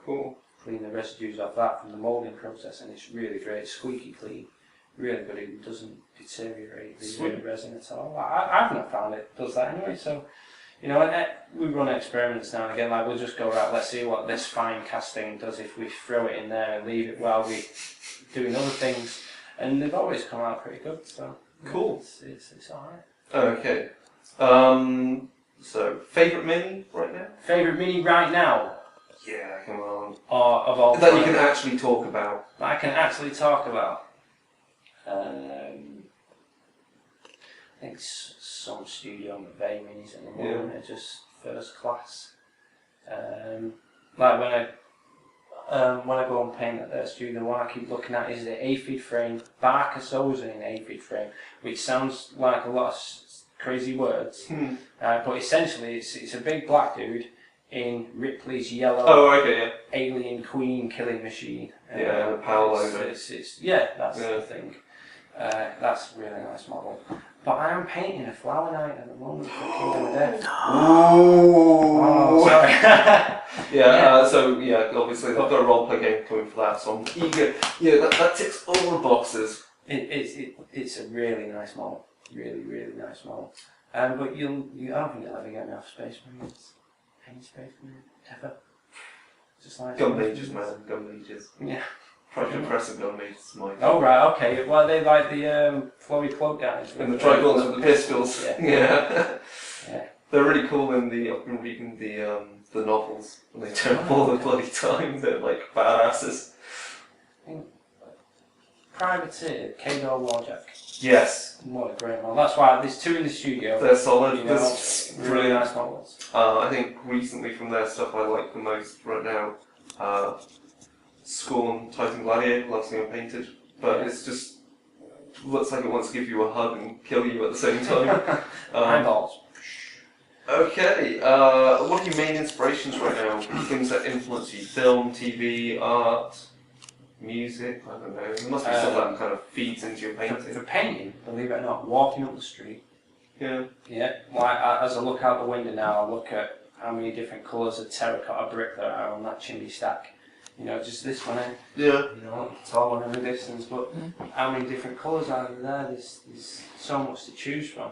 Cool. Clean the residues off that from the moulding process, and it's really great, squeaky clean, really good. It doesn't deteriorate the resin at all. I've not found it does that anyway. So, you know, we run experiments now and again. Like we'll just go right, let's see what this fine casting does if we throw it in there and leave it while we doing other things, and they've always come out pretty good. So cool. It's alright. Okay. So favourite mini right now? Favourite mini right now? Yeah, come on. Or of all that you can actually talk about. That I can actually talk about. I think some Studio McVeigh minis at the moment are just first class. Like when I go and paint at their studio, the one I keep looking at is the aphid frame, Barker Sozen in aphid frame, which sounds like a lot of crazy words, but essentially it's a big black dude in Ripley's yellow alien queen killing machine. The power logo. That's the thing. That's a really nice model. But I am painting a Flower Knight at the moment for Kingdom of Death. Oh, sorry. So obviously they've got a roleplay game coming for that, so I'm eager. Yeah, that ticks all the boxes. It's a really nice model. Really nice model. But I don't think you'll ever get me off Space Marines. Any Space Marine ever. Just like Gun mages, man. Gun mages. Yeah. Try to impress a gun mages, Mike. Oh right, okay. Well, they like the flowy cloak guys. And the tricorns with the pistols. Yeah. They're really cool I've been reading the novels, and they turn up all the bloody time. They're like badasses. Privateer, K-Door Warjack. Yes. What a great model. That's why there's two in the studio. They're solid. You know, really nice models. I think recently from their stuff I like the most right now, Scorn Titan Gladiator, last thing I painted. But it's just looks like it wants to give you a hug and kill you at the same time. Eyeballs. Okay, what are your main inspirations right now? Things that influence you? Film, TV, art, music? I don't know. There must be something that kind of feeds into your painting. For painting, believe it or not, walking up the street. Yeah. Yeah. Well, as I look out the window now, I look at how many different colours of terracotta brick there are on that chimney stack. You know, just this one. Yeah. You know, it's all one in the distance, but how many different colours are there? There's so much to choose from.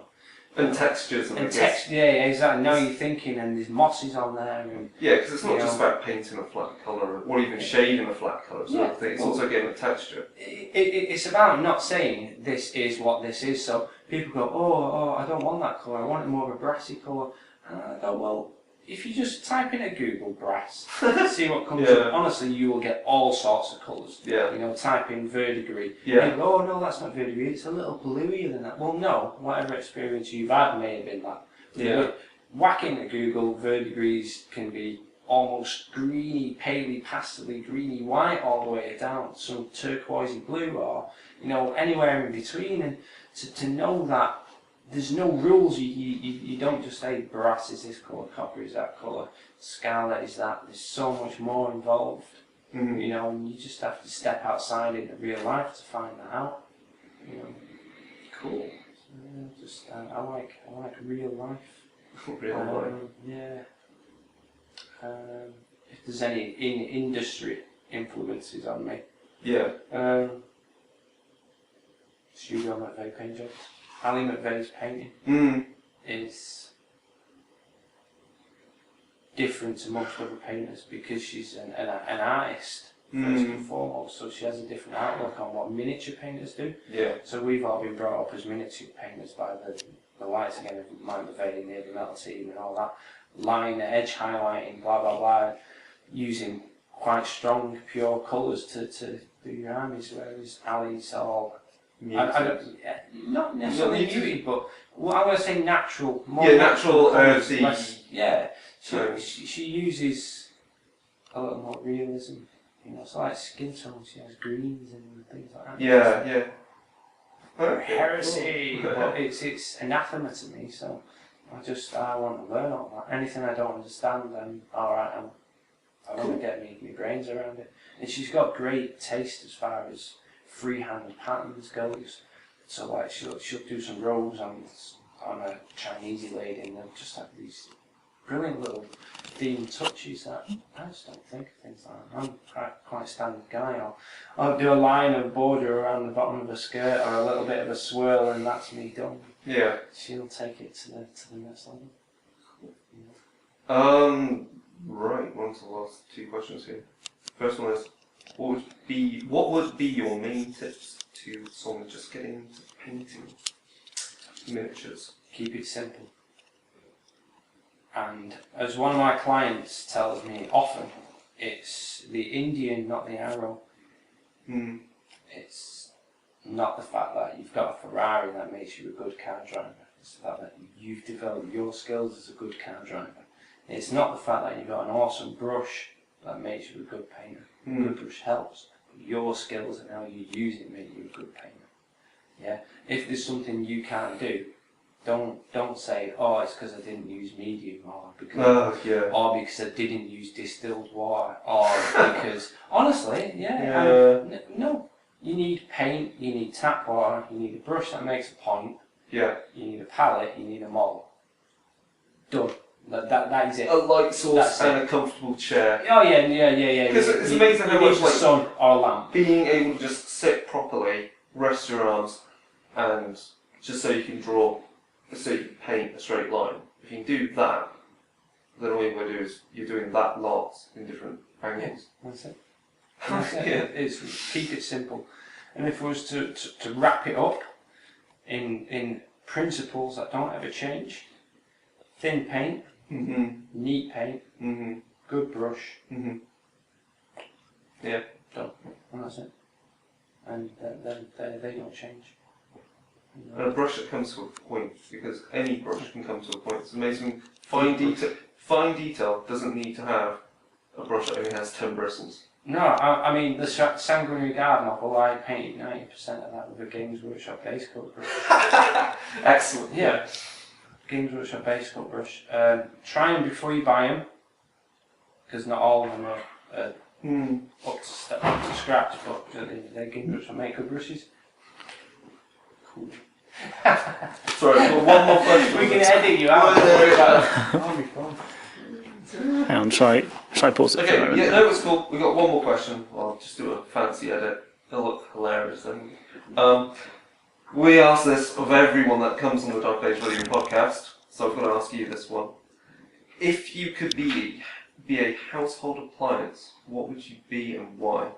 And textures, and texture, yeah, exactly. Now you're thinking, and there's mosses on there. And, yeah, because it's not just about painting a flat colour or even shading a flat colour. So it's also getting a texture. It's about not saying this is what this is. So people go, oh, I don't want that colour. I want it more of a brassy colour. And I go, well, if you just type in a Google brass, see what comes Yeah. up, honestly, you will get all sorts of colours. Yeah. You know, type in verdigris. Yeah. You go, oh no, that's not verdigris, it's a little bluier than that. Well, no, whatever experience you've had may have been that. Yeah. Whack into Google, verdigris can be almost greeny, paley, pastely, greeny white all the way down, some turquoisey blue, or you know, anywhere in between. And to know that there's no rules. You don't just say brass is this colour, copper is that colour, scarlet is that. There's so much more involved. You know, and you just have to step outside into real life to find that out. You know. Cool. So, I like real life. Real life. Yeah. If there's any industry influences on me. Yeah. Studio McVeigh paint jobs. Ali McVeigh's painting is different to most other painters because she's an artist first and foremost, so she has a different outlook on what miniature painters do. Yeah. So we've all been brought up as miniature painters by the likes again of Mike McVeigh, near the metal team and all that. Line, edge highlighting, blah blah blah, using quite strong, pure colours to do your armies, whereas Ali's all not necessarily muted, but well, I'm going to say natural. More natural, earthy. She uses a little more realism. You know, it's like skin tone. She has greens and things like that. Yeah. Okay. Heresy, but it's anathema to me. So I want to learn all that. Anything I don't understand, then alright, I want to get my brains around it. And she's got great taste as far as freehand patterns goes. So like she'll do some robes on a Chinese lady, and they'll just have these brilliant little themed touches that I just don't think of things like that. I'm quite a standard guy. I'll do a line of border around the bottom of a skirt or a little bit of a swirl, and that's me done. Yeah. She'll take it to the next level. Right, on to the last two questions here. First one is, what would be your main tips to someone just getting into painting miniatures? Keep it simple. And as one of my clients tells me often, it's the Indian, not the arrow. It's not the fact that you've got a Ferrari that makes you a good car driver. It's the fact that you've developed your skills as a good car driver. It's not the fact that you've got an awesome brush that makes you a good painter. A good brush helps. But your skills and how you use it make you a good painter. Yeah. If there's something you can't do, don't say, oh, it's because I didn't use medium, or because I didn't use distilled water, or because honestly, no. You need paint, you need tap water, you need a brush that makes a point. Yeah. You need a palette, you need a model. Done. That is it. A light source and a comfortable chair. Oh yeah. Because it's amazing how much like sun or a lamp. Being able to just sit properly, rest your arms, and just so you can draw, so you can paint a straight line. If you can do that, then all you've got to do is you're doing that lot in different angles. That's it. It's keep it simple. And if I was to wrap it up in principles that don't ever change: thin paint, neat paint, good brush, yeah, done, and that's it. And they don't change. You know? And a brush that comes to a point, because any brush can come to a point. It's amazing. Fine detail doesn't need to have a brush that only has 10 bristles. No, I mean the Sanguinary Guard novel, I painted 90% of that with a Games Workshop base coat brush. Excellent. Yeah. Games Workshop base coat brush. Try them before you buy them, because not all of them are up to scratch, but they're Games Workshop make good brushes. Cool. Sorry, one more question. We can edit you out. That'll be fun. Hang on, shall I pause it for a Okay, moment? yeah, no, it's cool. We've got one more question. I'll just do a fancy edit. It'll look hilarious then. We ask this of everyone that comes on the Dark Age Radio podcast, so I've got to ask you this one. If you could be a household appliance, what would you be and why?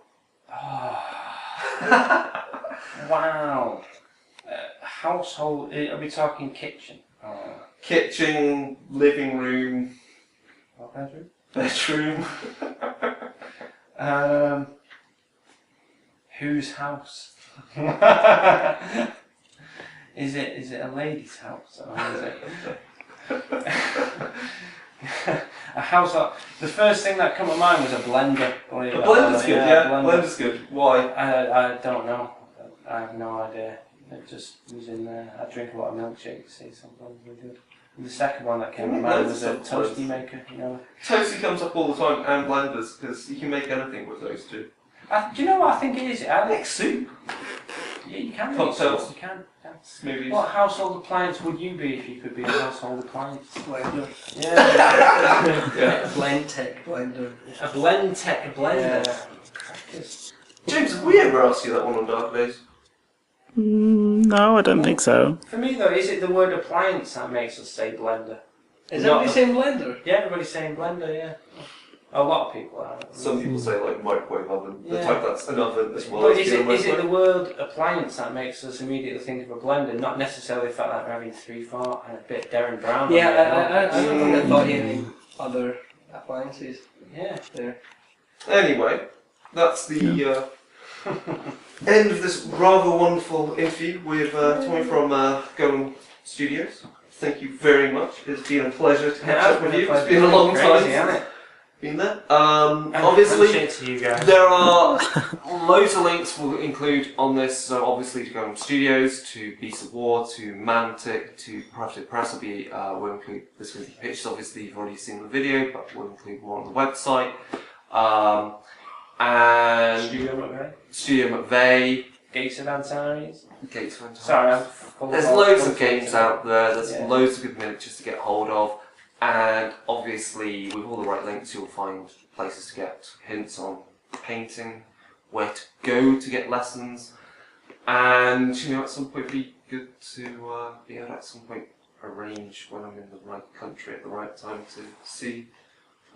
Wow. Household, are we talking kitchen? Kitchen, living room, What bedroom? Bedroom. Whose house? Is it a lady's house or is it a house? The first thing that came to mind was a blender. A blender's good, yeah. Blender's good. Why? I don't know. I have no idea. It just was in there. I drink a lot of milkshakes. See, sometimes they're good. And the second one that came to mind was a toasty maker. You know. Toasty comes up all the time, and blenders, because you can make anything with those two. Do you know what I think it is? Make soup. Yeah, you can. Cocktails. You can. Smoothies. What household appliance would you be if you could be a household appliance? Blender. Yeah. Yeah. A blend tech blender. A blend tech blender. Yeah. James, have we ever asked you that one on Dark Days? No, I don't think so. For me though, is it the word appliance that makes us say blender? Is Not everybody saying blender? Yeah, everybody's saying blender, yeah. A lot of people are. Some people say like microwave oven. The Yeah. type that's an oven as well But as is being a it the microwave. word appliance that makes us immediately think of a blender, not necessarily the fact that we're having 3/4 and a bit Darren Brown? Yeah, on I don't think I thought any other appliances Yeah. there. Anyway, that's the end of this rather wonderful interview with Tommie from Golem Studios. Thank you very much. It's been a pleasure to catch up with you. It's been a long time since been there. Obviously, to you guys. there are loads of links we'll include on this. So obviously to Golem Studios, to Beast of War, to Mantic, to Private Press. We'll include this with the pictures. Obviously, you've already seen the video, but we'll include more on the website. And Studio McVeigh. Gates of Antares. Gates of Antares. Sorry, I'm full There's of loads of games out there. There's Yeah. loads of good miniatures to get hold of. And obviously, with all the right links, you'll find places to get hints on painting, where to go to get lessons, and at some point, it'd be good to be able to at some point arrange when I'm in the right country at the right time to see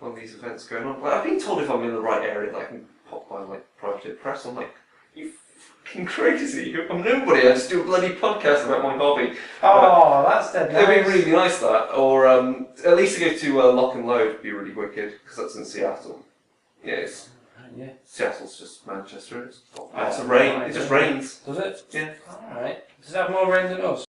one of these events going on. Like, I've been told if I'm in the right area that I can pop by like Private Press. I'm like, you fucking crazy! I'm nobody. I just do a bloody podcast about my hobby. Oh, that's dead nice. It'd be really nice that, or at least to go to Lock and Load would be really wicked because that's in Seattle. Yeah, Yeah. Seattle's just Manchester. It's got lots of rain. It just rains. Does it? Yeah. Alright. Does it have more rain than us?